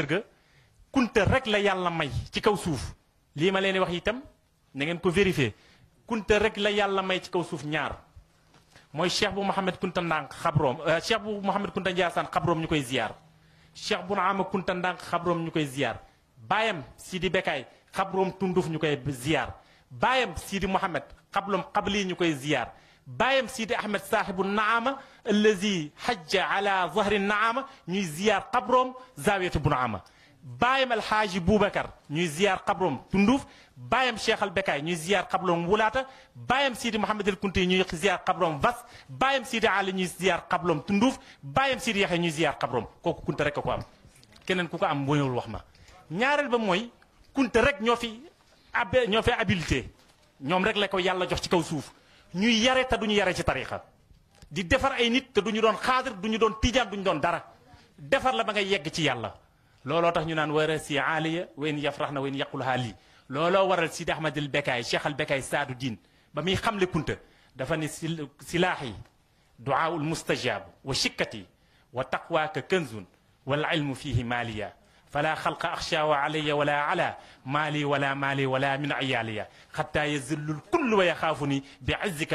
ga kunta rek la yàlla may ci kaw suuf lii ma leen wax itam na ngeen ko vérifier kunta rek la yàlla may ci kaw suuf ñaar mooy cheikh bu Mouhamed Kunta Ndànk xabroom cheikh bu Mouhamed Kunta Ndiassane xabroom ñu koy ziyaar cheikh bu Naama Kunta Ndànk xabroom ñu koy ziyaar baayam Sidi Bekaay xabroom Tunduf ñu koy ziyaar baayam Sidi Mouhamed xabloom xabli ñu koy ziyaar baayam Sidi Ahmed saaxibu naama allazi hajja ala zahri naama ñuy ziyaar xabroom zawiyatu bu naama baayam alxaaji Boubacar ñuy ziyaar xabroom Tunduf baayam Cheikh al Bekaay ñuy ziyaar xabroom Wulaata baayam Sidi Mouhamed el Kunti ñuy ziyaar xabroom Vas baayam Sidi Ali ñuy ziyaar xabroom Tunduf baayam Sidi Yaxya ñuy ziyaar xabroom kooku kunta rek a ko am keneen ku ko am mënul wax ma ñaareel ba mooy kunta rek ñoo fi habilité ñoom rek la ko yàlla jox ci kaw suuf ñuy yare te duñu yare ci tariqa di defar ay nit te duñu doon xaadir duñu doon tijaan duñu doon dara defar la ba ngay yegg ci yàlla looloo tax ñu naan wara si aaliya wayn yafrax na wayn yaqulaha lii looloo waral Sidi Ahmad al Bekaay Cheikh al Bekaay Saadu Diin ba muy xamle kunta dafa ne silaahi duaaul mustajaabu wa shikkati wa taqwaaka kanzun wal ilmu fihi maaliya فلا خلق أخشى علي ولا على مالي ولا مالي ولا من عيالي حتى يذل الكل ويخافني بعزك